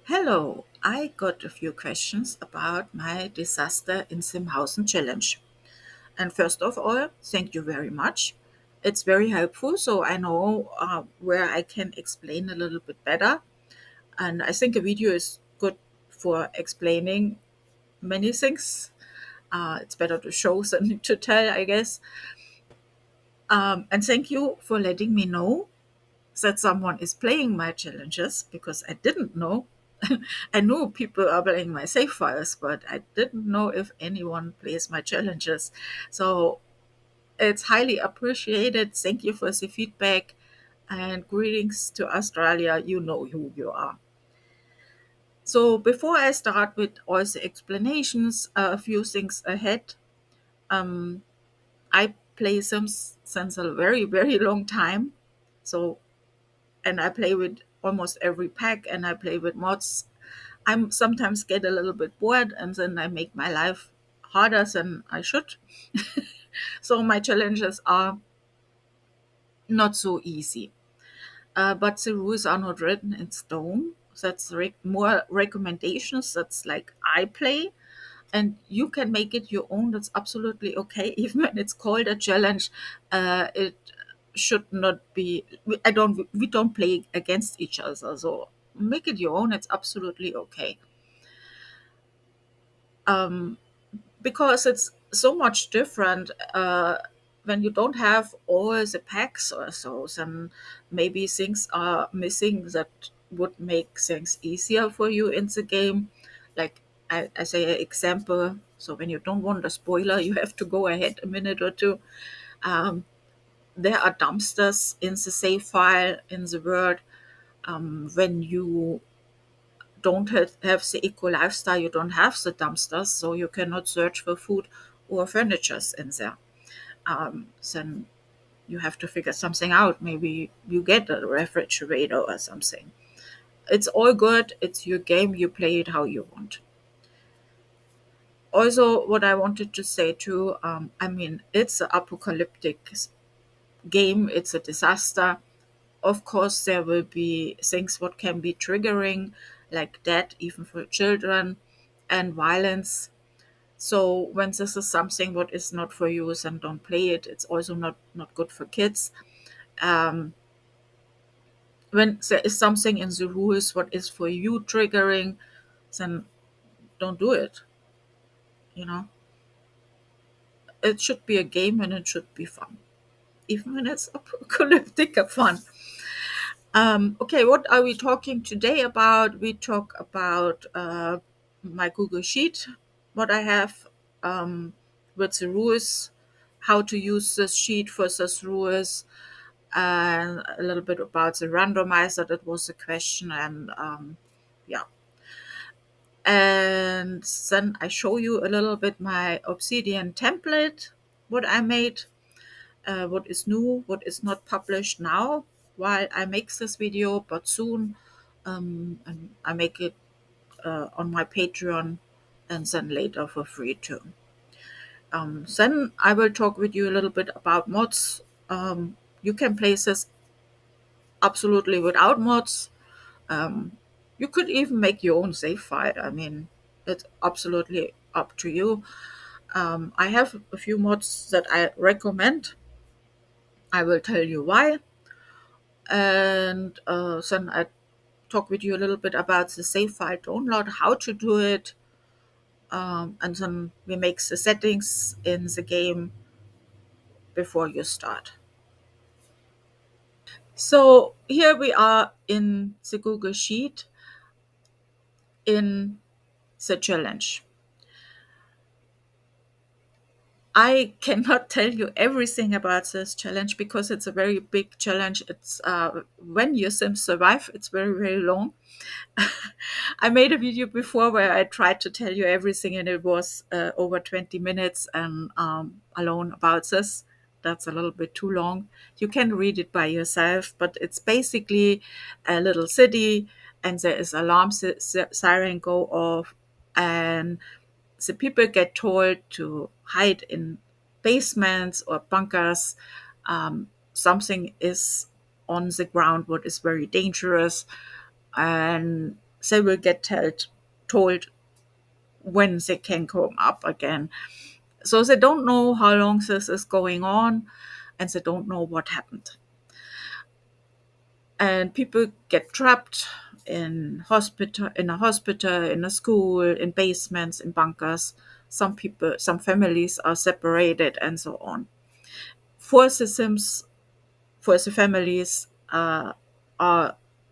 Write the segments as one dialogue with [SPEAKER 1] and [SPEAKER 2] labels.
[SPEAKER 1] Hello, I got a few questions about my disaster in Simhausen challenge. And first of all, thank you very much. It's very helpful, so I know where I can explain a little bit better. And I think a video is good for explaining many things. It's better to show than to tell, I guess. And thank you for letting me know that someone is playing my challenges because I didn't know. I knew people are playing my save files, but I didn't know if anyone plays my challenges. So it's highly appreciated. Thank you for the feedback and greetings to Australia. You know who you are. So before I start with all the explanations, a few things ahead. Um, I play Sims since a very, very long time. So and I play with almost every pack and I play with mods. I'm sometimes get a little bit bored and then I make my life harder than I should. So my challenges are not so easy. But the rules are not written in stone. That's more recommendations. That's like I play, and you can make it your own. That's absolutely okay. Even when it's called a challenge, it should not be. We don't play against each other. So make it your own. It's absolutely okay. Um, because it's so much different when you don't have all the packs or so, then maybe things are missing that would make things easier for you in the game. Like I say an example, so when you don't want a spoiler, you have to go ahead a minute or two. um, there are dumpsters in the save file in the word. When you don't have the eco lifestyle, you don't have the dumpsters, so you cannot search for food or furnitures in there. Then you have to figure something out. Maybe you get a refrigerator or something. It's all good. It's your game. You play it how you want. Also, what I wanted to say too, I mean, it's an apocalyptic game. It's a disaster. Of course, there will be things what can be triggering, like death, even for children, and violence. So when this is something what is not for you, then don't play it. It's also not good for kids. Um, when there is something in the rules what is for you triggering, then don't do it. You know, it should be a game and it should be fun, even when it's apocalyptic fun. Okay, what are we talking today about? We talk about my Google Sheet, what I have with the rules, how to use this sheet for those rules, and a little bit about the randomizer. That was a question, and yeah. And then I show you a little bit my Obsidian template, what I made, what is new, what is not published now while I make this video, but soon. And I make it on my Patreon and then later for free too. Then I will talk with you a little bit about mods. You can play this absolutely without mods. Um, you could even make your own save file. I mean, it's absolutely up to you. I have a few mods that I recommend. I will tell you why. And then I talk with you a little bit about the save file download, how to do it, and then we make the settings in the game before you start. So here we are in the Google Sheet in the challenge. I cannot tell you everything about this challenge because it's a very big challenge. It's when your Sims survive, it's very, very long. I made a video before where I tried to tell you everything, and it was over 20 minutes and alone about this. That's a little bit too long. You can read it by yourself, but it's basically a little city, and there is alarm siren go off, and the people get told to hide in basements or bunkers. Something is on the ground what is very dangerous, and they will get told when they can come up again. So they don't know how long this is going on, and they don't know what happened. And people get trapped in a hospital, in a school, in basements, in bunkers. Some families are separated, and so on. For the Sims, for the families, are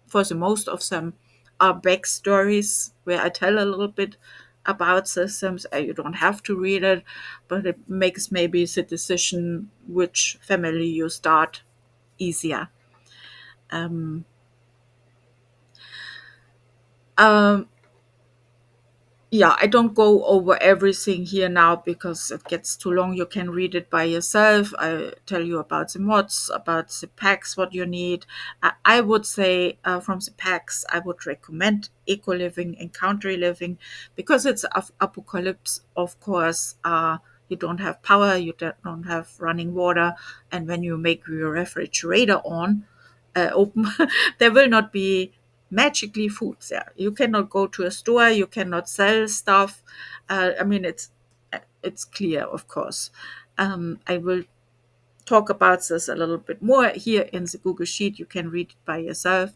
[SPEAKER 1] for the most of them are backstories where I tell a little bit about systems. You don't have to read it, but it makes maybe the decision which family you start easier. Um, um, yeah, I don't go over everything here now because it gets too long. You can read it by yourself. I tell you about the mods, about the packs, what you need. I would say from the packs, I would recommend eco living and country living because it's apocalypse, of course. You don't have power, you don't have running water, and when you make your refrigerator open, there will not be magically food there. You cannot go to a store. You cannot sell stuff. I mean, it's clear, of course. I will talk about this a little bit more here in the Google Sheet. You can read it by yourself,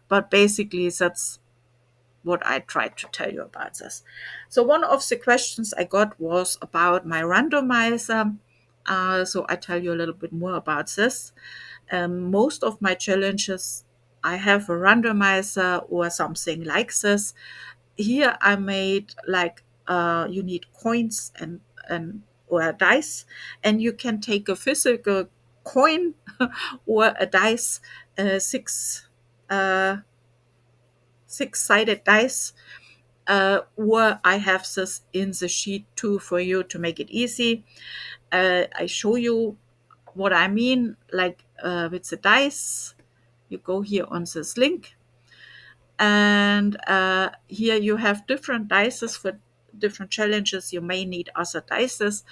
[SPEAKER 1] but basically that's what I tried to tell you about this. So one of the questions I got was about my randomizer. So I tell you a little bit more about this. Most of my challenges, I have a randomizer or something like this. Here I made like you need coins and or dice, and you can take a physical coin or a dice, six uh, six-sided dice, or I have this in the sheet too for you to make it easy. I show you what I mean, like with the dice. You go here on this link, and here you have different dices for different challenges. You may need other dices.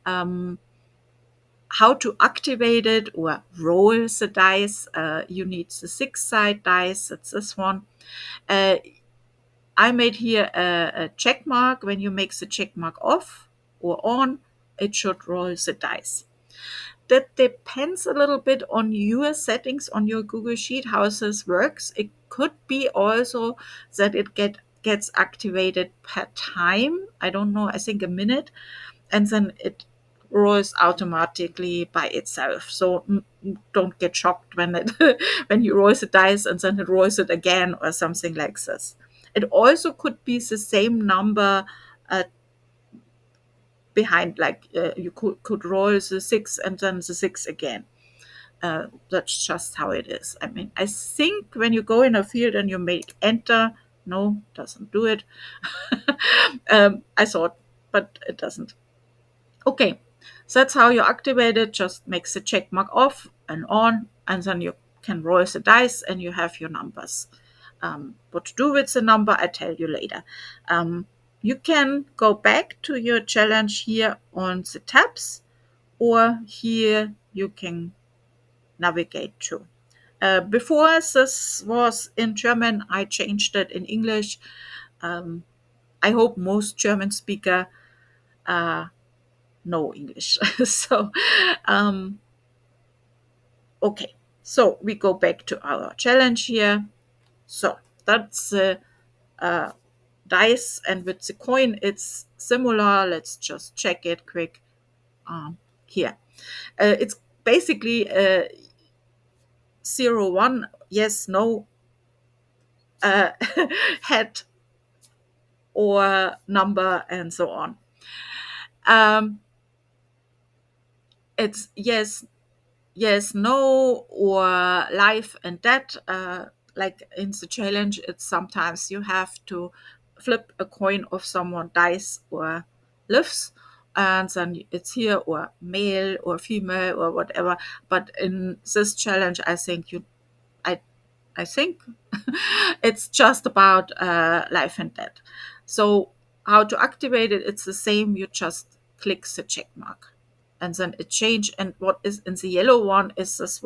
[SPEAKER 1] How to activate it or roll the dice. You need the six-side dice. That's this one. Uh, I made here a check mark. When you make the check mark off or on, it should roll the dice. That depends a little bit on your settings on your Google Sheet, how this works. It could be also that it gets activated per time. I don't know, I think a minute, and then it rolls automatically by itself. So don't get shocked when it when you roll the dice and then it rolls it again or something like this. It also could be the same number behind, like you could roll the six and then the six again. That's just how it is. I mean, I think when you go in a field and you make enter, no, doesn't do it. I thought, but it doesn't. Okay, so that's how you activate it. Just makes the check mark off and on, and then you can roll the dice and you have your numbers. What to do with the number, I tell you later. You can go back to your challenge here on the tabs, or here you can navigate to. Before this was in German, I changed it in English. I hope most German speaker know English. So, okay. So we go back to our challenge here. So that's the dice, and with the coin, it's similar. Let's just check it quick here. It's basically 0, 1, yes, no, head or number, and so on. Um, it's yes, no, or life and death. Like in the challenge, it's sometimes you have to flip a coin of someone dies or lives, and then it's here or male or female or whatever. But in this challenge, I I think it's just about life and death. So how to activate it? It's the same. You just click the check mark, and then it change. And what is in the yellow one is this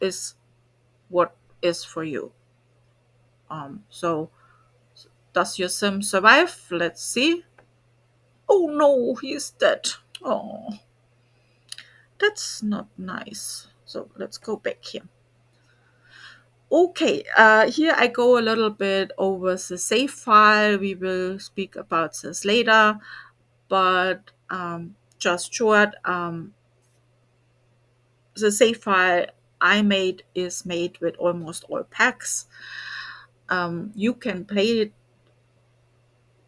[SPEAKER 1] is what is for you. So Does your sim survive? Let's see. Oh no, he's dead. Oh, that's not nice. So let's go back here. Okay, here I go a little bit over the save file. We will speak about this later, but just short, the save file I made is made with almost all packs. You can play it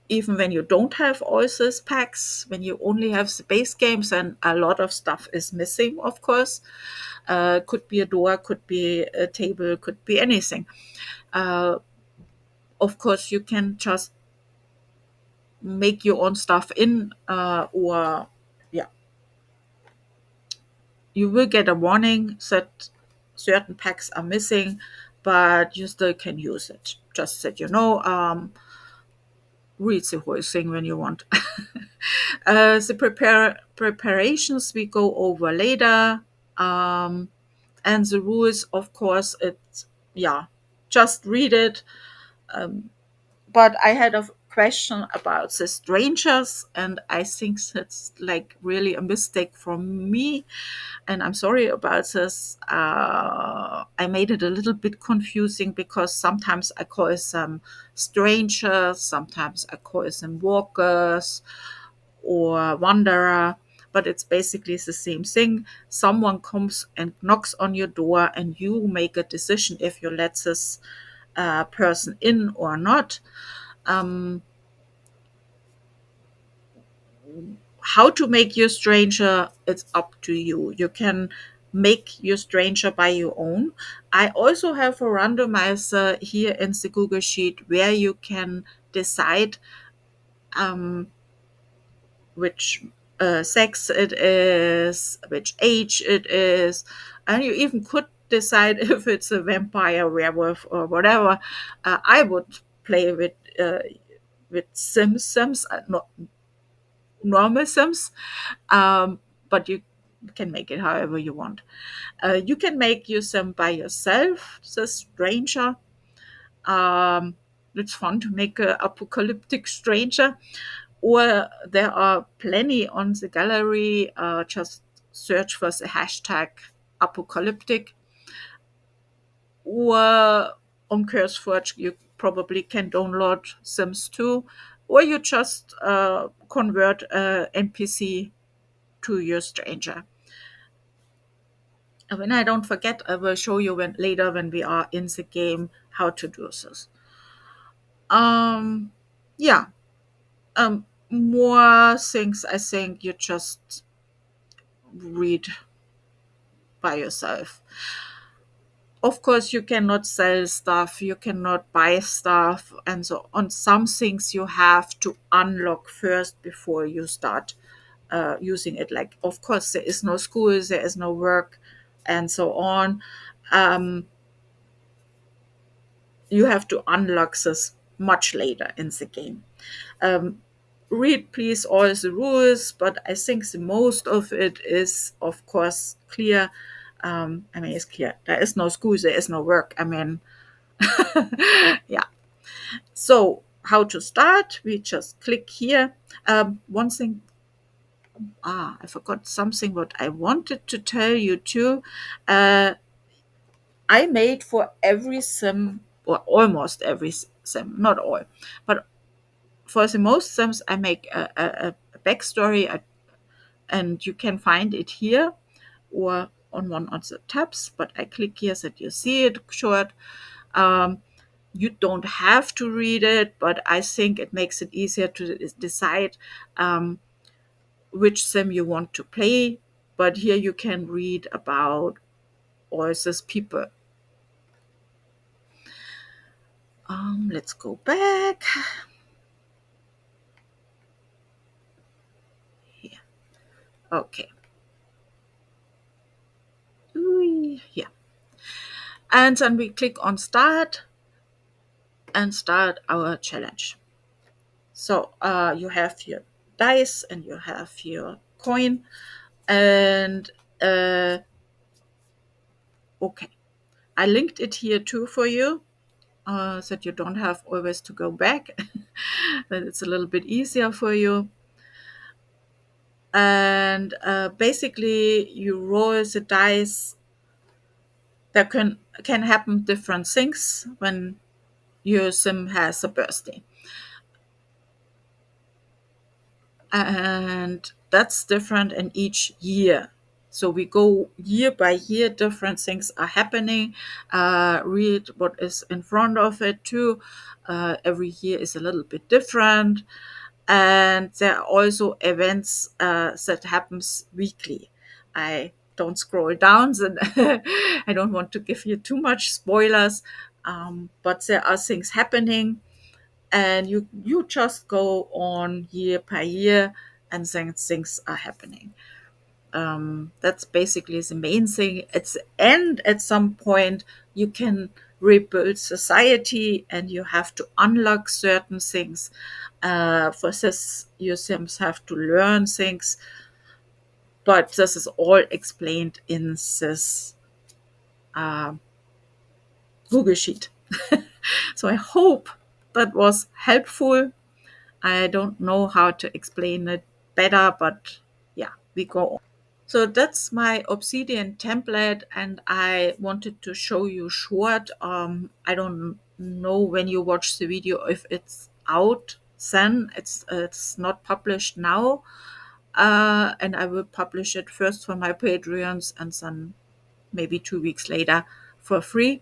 [SPEAKER 1] even when you don't have all these packs, when you only have the base games, and a lot of stuff is missing, of course. Could be a door, could be a table, could be anything. Uh, of course, you can just make your own stuff in, or yeah, you will get a warning that certain packs are missing, but you still can use it. Just that read the whole thing when you want. The preparations we go over later, um, and the rules, of course, it's yeah, just read it. But I had a question about the strangers, and I think that's like really a mistake from me, and I'm sorry about this. I made it a little bit confusing because sometimes I call them strangers, sometimes I call them walkers or wanderer, but it's basically the same thing. Someone comes and knocks on your door, and you make a decision if you let this person in or not. Um, how to make your stranger, it's up to you. You can make your stranger by your own. I also have a randomizer here in the Google Sheet where you can decide um, which sex it is, which age it is, and you even could decide if it's a vampire, werewolf, or whatever. I would play with Sims, not normal Sims, but you can make it however you want. You can make your Sim by yourself, the stranger. Um, it's fun to make an apocalyptic stranger, or there are plenty on the gallery. Just search for the hashtag apocalyptic, or on CurseForge you probably can download Sims 2, or you just convert a NPC to your stranger. And when I don't forget, I will show you later when we are in the game how to do this. Um, yeah. More things I think you just read by yourself. Of course, you cannot sell stuff, you cannot buy stuff, and so on. Some things you have to unlock first before you start using it. Like, of course, there is no school, there is no work, and so on. Um, you have to unlock this much later in the game. Um, Read, please, all the rules, but I think the most of it is, of course, clear. I mean, it's clear. There is no school, there is no work. I mean, yeah. So, how to start? We just click here. One thing, I forgot something what I wanted to tell you too. Uh, I made for every sim, or almost every sim, not all, but for the most sims, I make a backstory, and you can find it here or on one of the tabs. But I click here so that you see it short. Um, you don't have to read it, but I think it makes it easier to decide which sim you want to play. But here you can read about all these people. Let's go back. Here. Okay. Ooh, yeah. And then we click on start and start our challenge. So you have your dice and you have your coin, and okay, I linked it here too for you. so that you don't have always to go back. That it's a little bit easier for you. And basically, you roll the dice. There can happen different things when your sim has a birthday, and that's different in each year. So we go year by year, different things are happening. Read what is in front of it too. Every year is a little bit different, and there are also events that happens weekly. I don't scroll down, and I don't want to give you too much spoilers, but there are things happening, and you just go on year by year, and then things are happening. That's basically the main thing. And at some point you can rebuild society, and you have to unlock certain things. For this, your sims have to learn things, but this is all explained in this uh, Google sheet. So I hope that was helpful. I don't know how to explain it better, but yeah, we go on. So that's my Obsidian template, and I wanted to show you short. I don't know when you watch the video if it's out then. It's not published now, and I will publish it first for my Patreons and then maybe 2 weeks later for free.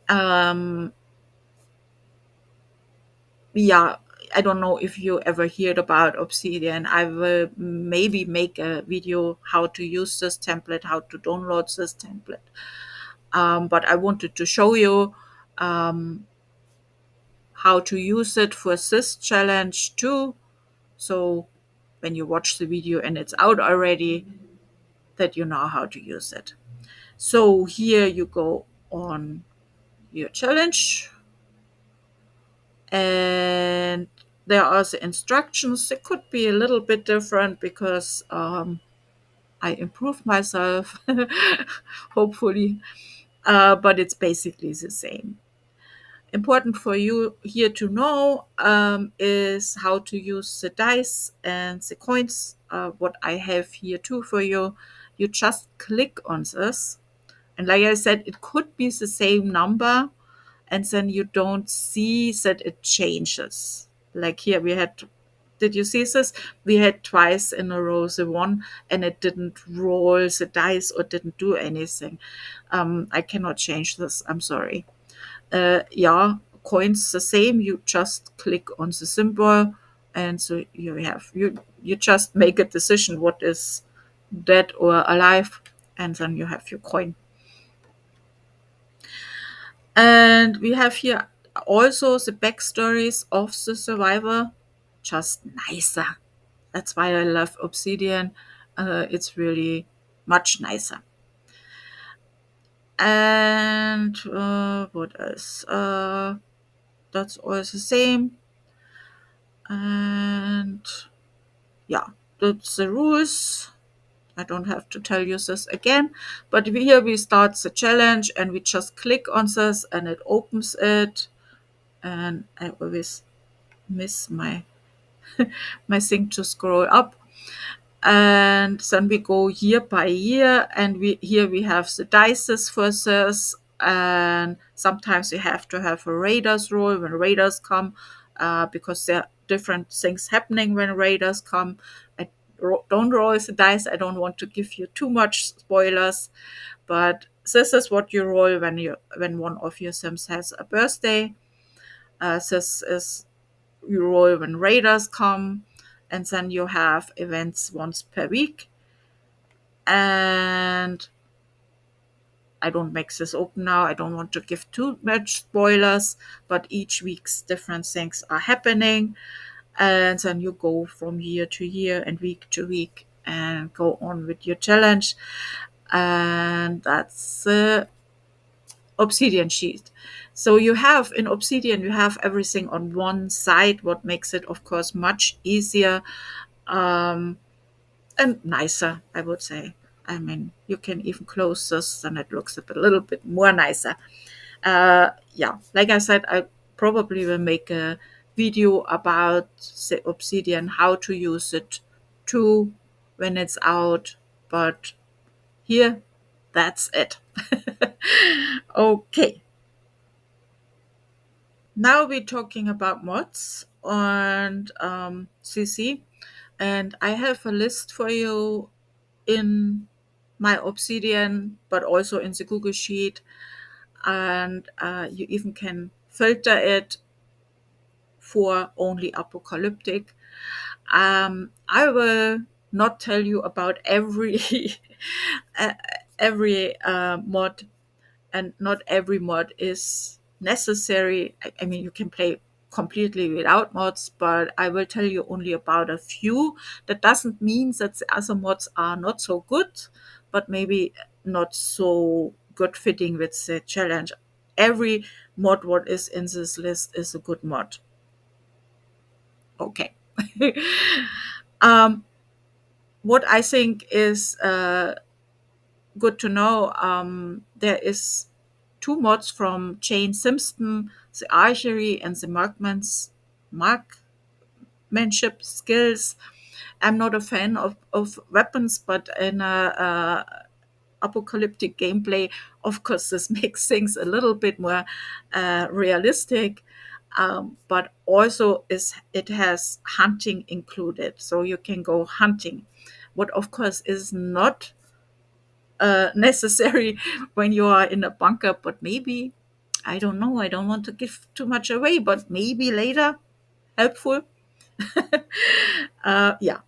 [SPEAKER 1] Um, yeah, I don't know if you ever heard about Obsidian. I will maybe make a video how to use this template, how to download this template. But I wanted to show you um, how to use it for this challenge too. So when you watch the video and it's out already, that you know how to use it. So here you go on your challenge, and there are the instructions. It could be a little bit different because I improved myself, hopefully, but it's basically the same. Important for you here to know is how to use the dice and the coins. What I have here too for you. You just click on this, and like I said, it could be the same number, and then you don't see that it changes. Like here we had, did you see this? We had twice in a row the one, and it didn't roll the dice or didn't do anything. I cannot change this. I'm sorry. Yeah, coins the same. You just click on the symbol, and so you just make a decision what is dead or alive, and then you have your coin. And we have here also the backstories of the survivor, just nicer. That's why I love Obsidian. It's really much nicer. And what else? That's all the same. And yeah, that's the rules. I don't have to tell you this again, but here we start the challenge, and we just click on this and it opens it. And I always miss my thing to scroll up. And then we go year by year, and we have the dices for this, and sometimes we have to have a raiders roll when raiders come, because there are different things happening when raiders come. I don't roll the dice. I don't want to give you too much spoilers, but this is what you roll when one of your sims has a birthday. This is you roll when raiders come, and then you have events once per week. And I don't make this open now. I don't want to give too much spoilers, but each week's different things are happening. And then you go from year to year and week to week and go on with your challenge. And that's the Obsidian sheet. So you have in Obsidian, you have everything on one side, what makes it, of course, much easier and nicer, I would say. I mean, you can even close this, and it looks a little bit more nicer. Yeah, like I said, I probably will make a video about the Obsidian, how to use it too when it's out. But here, that's it. Okay, now we're talking about mods and CC, and I have a list for you in my Obsidian, but also in the Google Sheet, and you even can filter it for only apocalyptic. I will not tell you about every uh, every mod, and not every mod is necessary. I mean, you can play completely without mods, but I will tell you only about a few. That doesn't mean that the other mods are not so good, but maybe not so good fitting with the challenge. Every mod what is in this list is a good mod. Okay. um, what I think is good to know, there is two mods from Jane Simpson, the archery and the marksmanship skills. I'm not a fan of weapons, but in a apocalyptic gameplay, of course, this makes things a little bit more realistic. But also is it has hunting included, so you can go hunting. What of course is not necessary when you are in a bunker, but maybe, I don't know. I don't want to give too much away, but maybe later helpful. Yeah,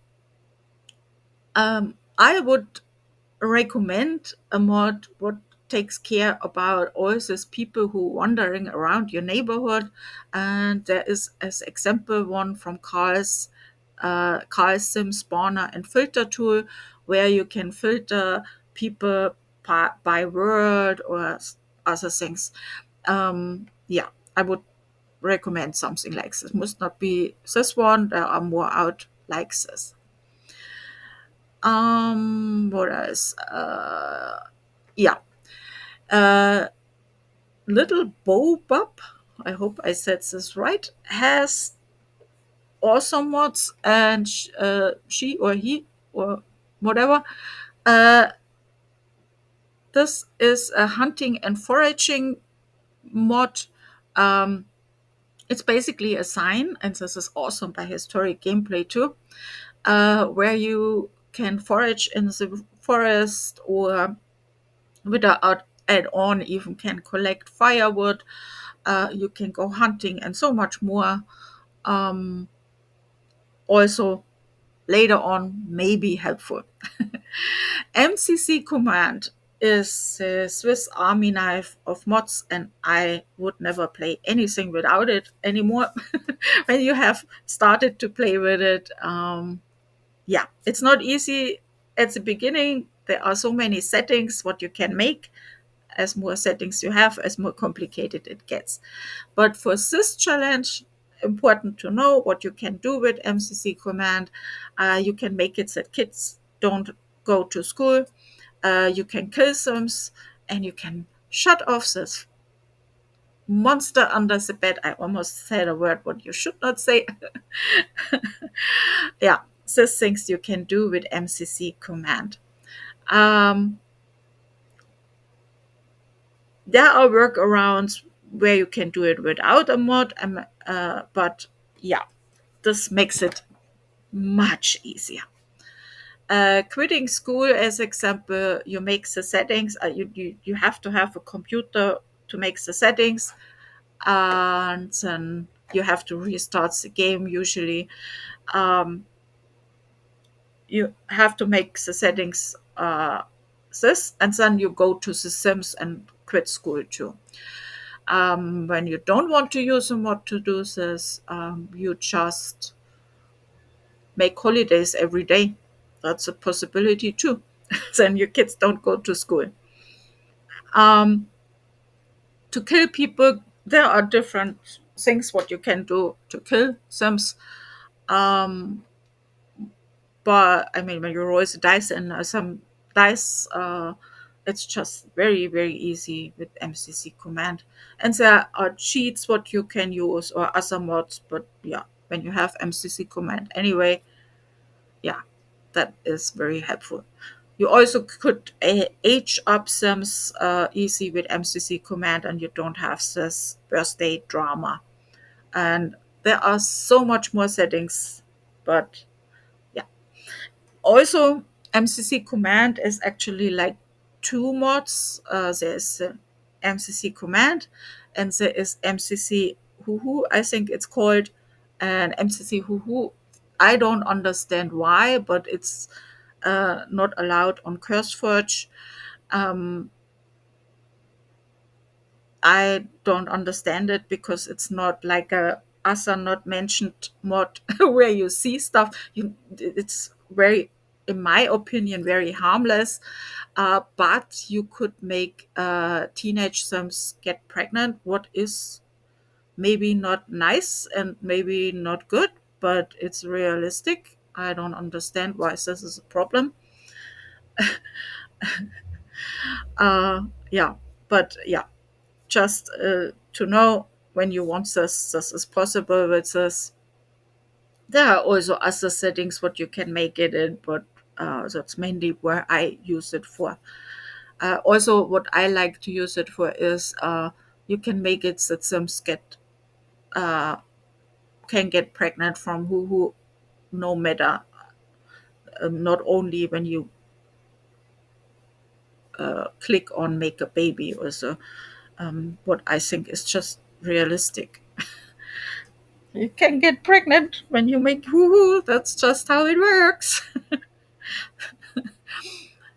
[SPEAKER 1] I would recommend a mod what takes care about all these people who wandering around your neighborhood. And there is, as example, one from Carl's Sim spawner and filter tool, where you can filter people by word or other things. Yeah, I would recommend something like this. Must not be this one. There are more out like this. What else? Yeah. Uh, Little Bob, I hope I said this right, has awesome mods, and she or he or whatever. Uh, this is a hunting and foraging mod. Um, it's basically a sign, and this is awesome by historic gameplay too, where you can forage in the forest, or without add-on even can collect firewood. You can go hunting and so much more. Um, Also later on may be helpful. MCC command is the Swiss Army knife of mods, and I would never play anything without it anymore. When you have started to play with it, yeah, it's not easy at the beginning. There are so many settings what you can make. As more settings you have, as more complicated it gets. But for this challenge, important to know what you can do with MCC command. You can make it that kids don't go to school. You can kill them, and you can shut off this monster under the bed. I almost said a word what you should not say. Yeah, these things you can do with MCC command. Um, there are workarounds where you can do it without a mod, but yeah, this makes it much easier. Quitting school, as example, you make the settings. You have to have a computer to make the settings, and then you have to restart the game. Usually, you have to make the settings this, and then you go to the Sims and quit school too. When you don't want to use a mod to do this, you just make holidays every day. That's a possibility too. Then your kids don't go to school. Um, to kill people, there are different things what you can do to kill Sims. Um, but I mean, when you roll the dice and some dice, It's just very, very easy with MCC command. And there are cheats what you can use or other mods, but yeah, when you have MCC command anyway, yeah, that is very helpful. You also could age up Sims easy with MCC command, and you don't have this birthday drama. And there are so much more settings, but yeah. Also, MCC command is actually like two mods. There's MCC command, and there is MCC Huhu, I think it's called. And MCC Huhu, I don't understand why, but it's not allowed on CurseForge. Um, I don't understand it because it's not like a other not mentioned mod where you see stuff. It's very, in my opinion, very harmless. But you could make teenage Sims get pregnant, what is maybe not nice and maybe not good, but it's realistic. I don't understand why this is a problem. Yeah, but yeah, just to know when you want this is possible with this. There are also other settings what you can make it in, but that's mainly where I use it for. Also, what I like to use it for is you can make it that Sims uh, can get pregnant from who no matter, not only when you click on make a baby. Also, what I think is just realistic. You can get pregnant when you make woohoo. That's just how it works.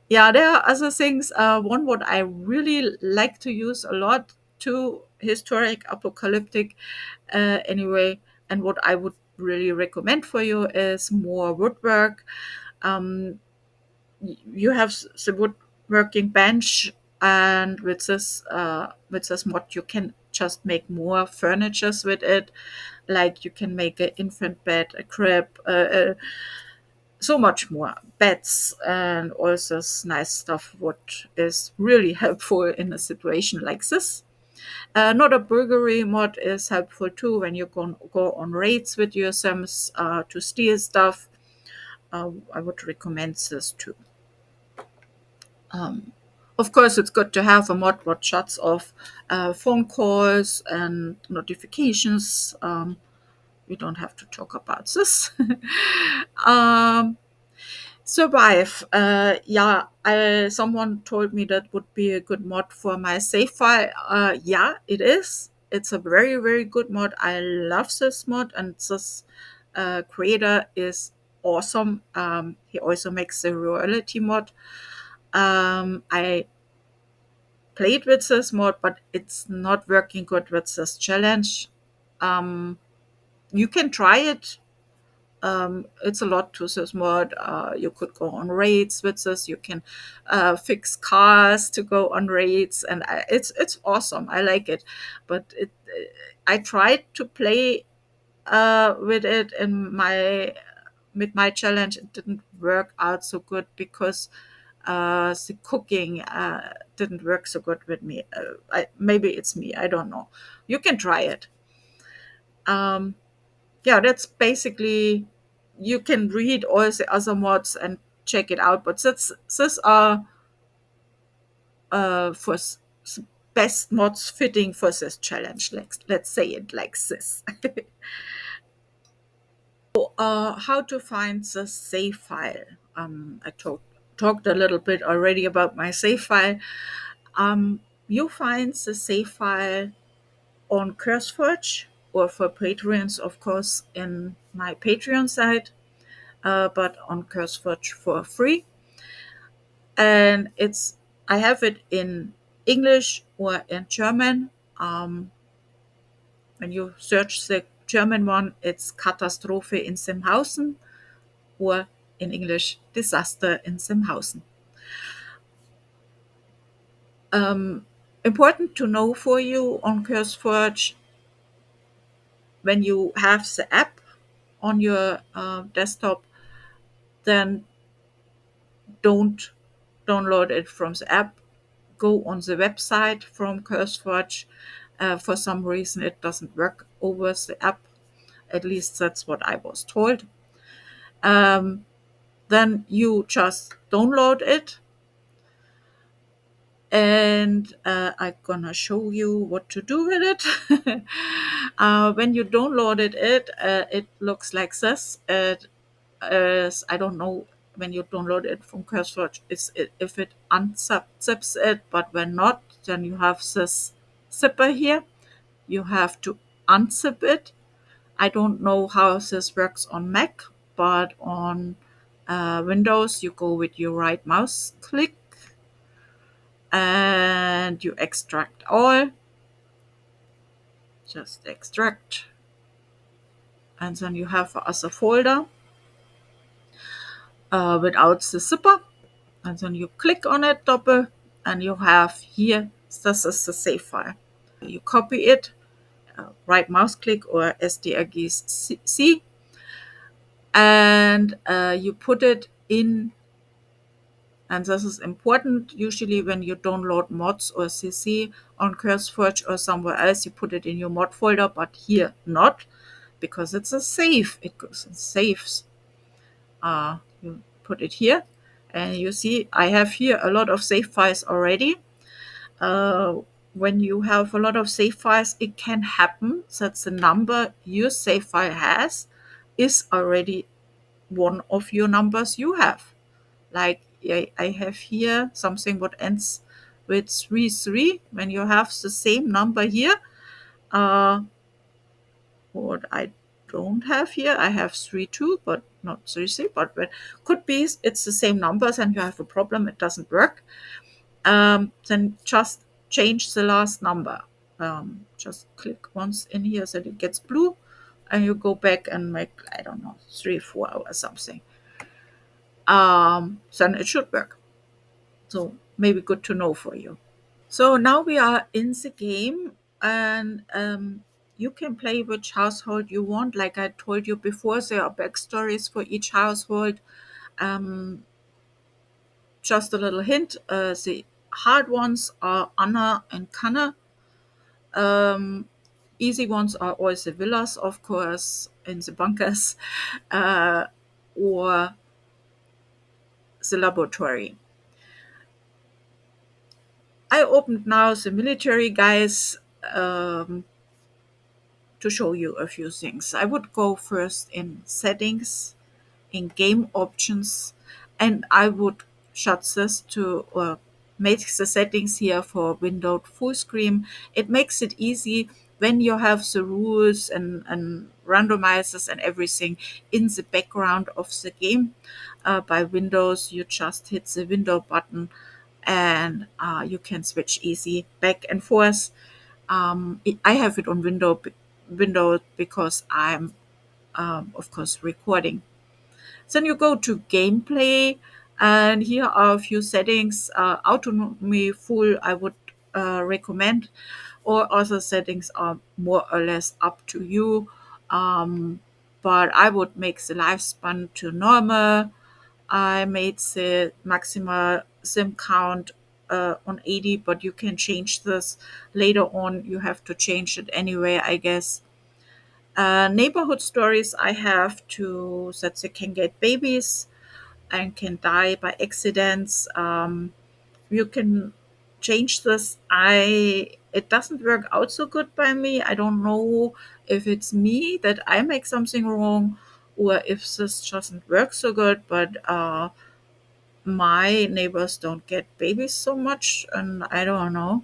[SPEAKER 1] Yeah, there are other things. One what I really like to use a lot to historic apocalyptic anyway, and what I would really recommend for you is more woodwork. Um, you have the woodworking bench, and with this mod you can just make more furnitures with it. Like you can make an infant bed, a crib, so much more beds, and all this nice stuff what is really helpful in a situation like this. Not a burglary mod is helpful too when you go on raids with your sims to steal stuff. I would recommend this too. Of course, it's good to have a mod what shuts off phone calls and notifications. We don't have to talk about this. um, Survive. Yeah, someone told me that would be a good mod for my save file. Yeah, it is. It's a very, very good mod. I love this mod, and this creator is awesome. He also makes the royalty mod. I played with this mod, but it's not working good with this challenge. Um, you can try it. It's a lot to this mod. You could go on raids with this. You can fix cars to go on raids, and it's awesome. I like it, but I tried to play with it in my with my challenge. It didn't work out so good because the cooking didn't work so good with me. Maybe it's me. I don't know. You can try it. Um, yeah, that's basically, you can read all the other mods and check it out. But these are for best mods fitting for this challenge. Let's say it like this. How to find the save file? I talked a little bit already about my save file. You find the save file on CurseForge, or for Patreons, of course, in my Patreon site, but on CurseForge for free. And I have it in English or in German. When you search the German one, it's Katastrophe in Simhausen, or in English, Disaster in Simhausen. Important to know for you on CurseForge, when you have the app on your desktop, then don't download it from the app. go on the website from CurseForge. For some reason, it doesn't work over the app. At least that's what I was told. Um, then you just download it, and I'm gonna show you what to do with it. When you downloaded it, it looks like this. I don't know when you download it from CurseForge if it unzips it, but when not, then you have this zipper here. You have to unzip it. I don't know how this works on Mac, but on Windows, you go with your right mouse click and you extract all. Just extract. And then you have a other folder without the zipper. And then you click on it double and you have here, this is the save file. You copy it, right mouse click or SDRG C, and you put it in. And this is important. Usually when you download mods or CC on CurseForge or somewhere else, you put it in your mod folder, but here not, because it's a save. It goes and saves. You put it here, and you see I have here a lot of save files already. Uh, when you have a lot of save files, it can happen that the number your save file has is already one of your numbers you have. Like I have here something what ends with 33. When you have the same number here, uh, what I don't have here, I have 32, but not 33. But could be it's the same numbers, and you have a problem. It doesn't work. Then just change the last number. Just click once in here so that it gets blue, and you go back and make, I don't know, 3, 4 or something. Then it should work. So maybe good to know for you. So now we are in the game, and you can play which household you want. Like I told you before, there are backstories for each household. Um, just a little hint: the hard ones are Anna and Kanna. Um, Easy ones are always the villas, of course, in the bunkers, uh, or the laboratory. I opened now the military guys. To show you a few things. I would go first in settings, in game options, and I would shut this to make the settings here for windowed full screen. It makes it easy when you have the rules and randomizers and everything in the background of the game. By Windows, you just hit the window button and you can switch easy back and forth. I have it on window because I'm, of course, recording. Then you go to gameplay, and here are a few settings. Autonomy full, I would recommend, or other settings are more or less up to you. But I would make the lifespan to normal. I made the maximal sim count on 80, but you can change this later on. You have to change it anyway, I guess. Neighborhood stories I have to that they can get babies and can die by accidents. You can change this. It doesn't work out so good by me. I don't know if it's me that I make something wrong or if this doesn't work so good, but my neighbors don't get babies so much, and I don't know.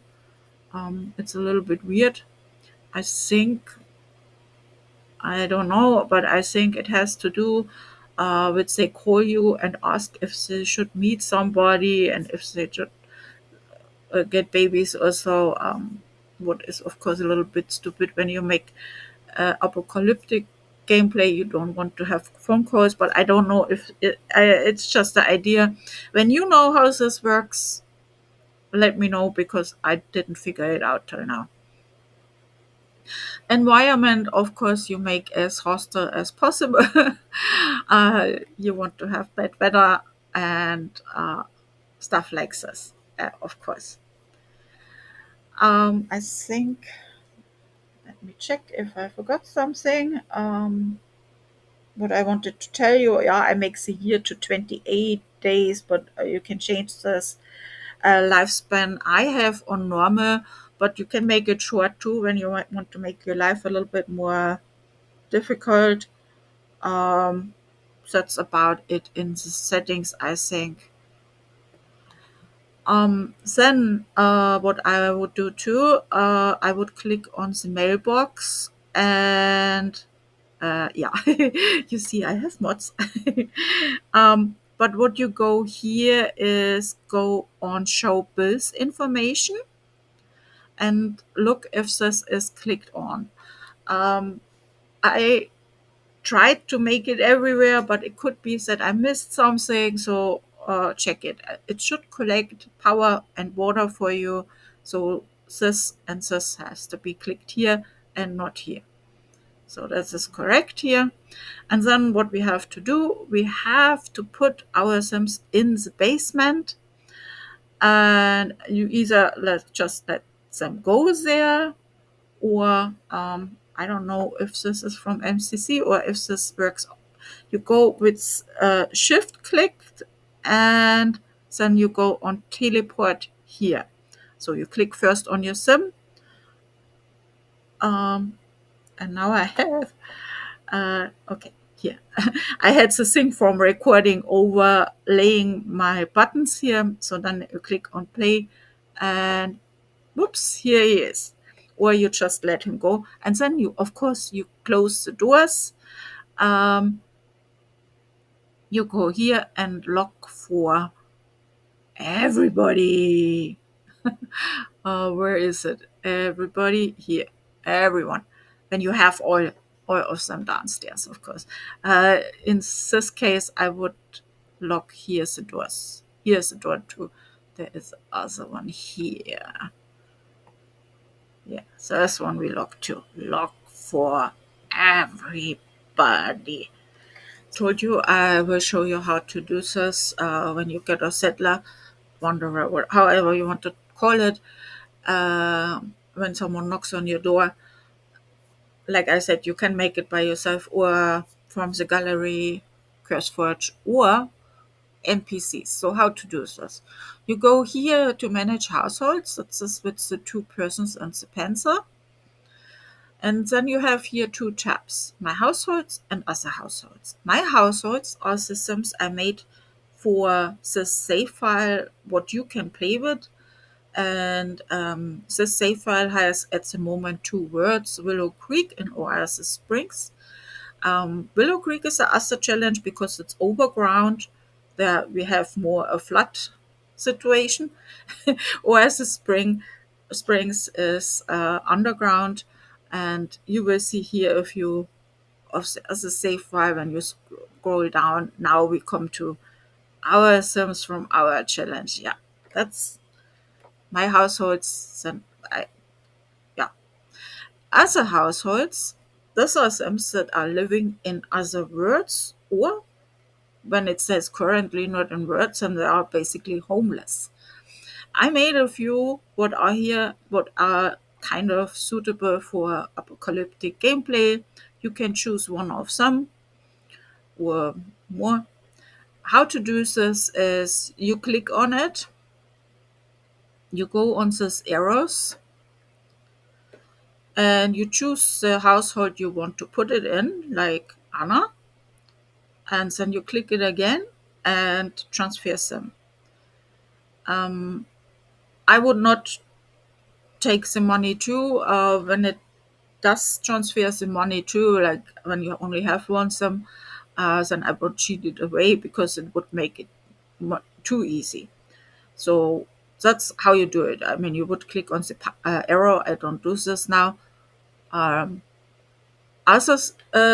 [SPEAKER 1] It's a little bit weird. I think I don't know, but I think it has to do with they call you and ask if they should meet somebody and if they should get babies also. What is of course a little bit stupid when you make apocalyptic gameplay. You don't want to have phone calls, but I don't know if it's just the idea. When you know how this works, let me know because I didn't figure it out till now. Environment, of course, you make as hostile as possible. You want to have bad weather and stuff like this, of course. I think, let me check if I forgot something. What I wanted to tell you, yeah, I make the year to 28 days, but you can change this lifespan I have on normal, but you can make it short too when you might want to make your life a little bit more difficult. Um, that's about it in the settings, I think. Then what I would do too, I would click on the mailbox and yeah, you see, I have mods. But what you go here is go on show bills information and look if this is clicked on. Um, I tried to make it everywhere, but it could be that I missed something. So check it. It should collect power and water for you. So this and this has to be clicked here and not here. So that is correct here. And then what we have to do, we have to put our Sims in the basement, and you either just let them go there, or I don't know if this is from MCC or if this works. You go with shift clicked, and then you go on teleport here. So you click first on your sim, um, and now I have okay, here. I had the thing from recording overlaying my buttons here. So then you click on play and whoops, here he is. Or you just let him go. And then you, of course, you close the doors. Um, you go here and lock for everybody. Where is it? Everybody here. Everyone. When you have all of them downstairs, of course. In this case, I would lock here's the doors. Here's the door too. There is the other one here. Yeah, so this one we lock too. Lock for everybody. Told you I will show you how to do this when you get a settler, wanderer, or however you want to call it. When someone knocks on your door, like I said, you can make it by yourself or from the gallery, CurseForge, or NPCs. So how to do this? You go here to manage households. That's this with the two persons and the pencil. And then you have here two tabs, my households and other households. My households are systems I made for this save file, what you can play with. And this save file has at the moment two words, Willow Creek and Oasis Springs. Willow Creek is a other challenge because it's overground. There we have more a flood situation. Oasis Springs is underground, and you will see here a few of the other save file when you scroll down. Now we come to our sims from our challenge. Yeah, that's my households. Then yeah, other households. Those are sims that are living in other worlds, or when it says currently not in words, and they are basically homeless. I made a few what are here, what are kind of suitable for apocalyptic gameplay. You can choose one of them or more. How to do this is you click on it, you go on these arrows, and you choose the household you want to put it in, like Anna, and then you click it again and transfer them. I would not take the money too when it does transfer the money too, like when you only have one sim, then I would cheat it away because it would make it too easy. So that's how you do it. I mean, you would click on the arrow. I don't do this now. Other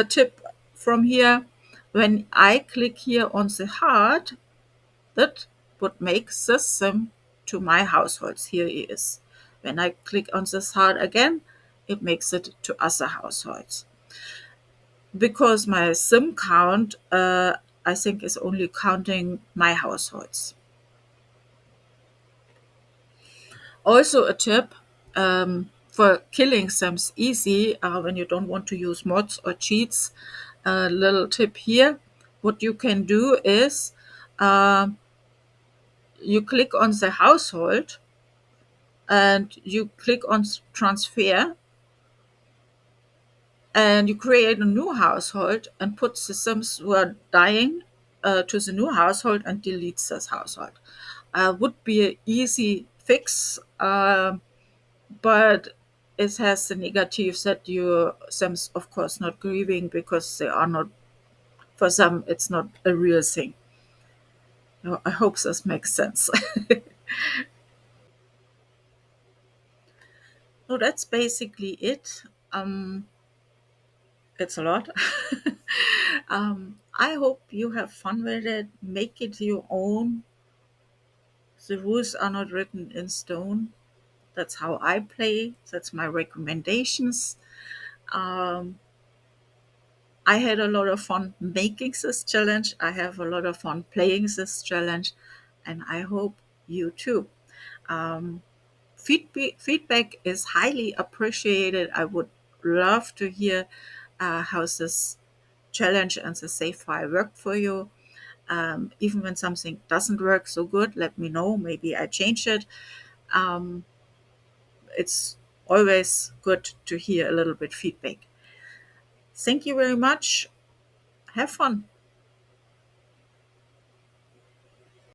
[SPEAKER 1] tip from here, when I click here on the heart, that would make this sim to my households. Here it is. When I click on this heart again, it makes it to other households. Because my sim count, I think, is only counting my households. Also, a tip, For killing Sims easy, when you don't want to use mods or cheats, a little tip here. What you can do is uh, you click on the household and you click on transfer, and you create a new household and put the Sims who are dying to the new household and delete this household. Would be an easy fix, but it has the negatives that your Sims, of course, not grieving because they are not, for some, it's not a real thing. I hope this makes sense. No, that's basically it. It's a lot. I hope you have fun with it. Make it your own. The rules are not written in stone. That's how I play. That's my recommendations. Um, I had a lot of fun making this challenge. I have a lot of fun playing this challenge, and I hope you too. Um, feedback is highly appreciated. I would love to hear how this challenge and the save file worked for you. Even when something doesn't work so good, let me know. Maybe I change it. Um, it's always good to hear a little bit feedback. Thank you very much. Have fun.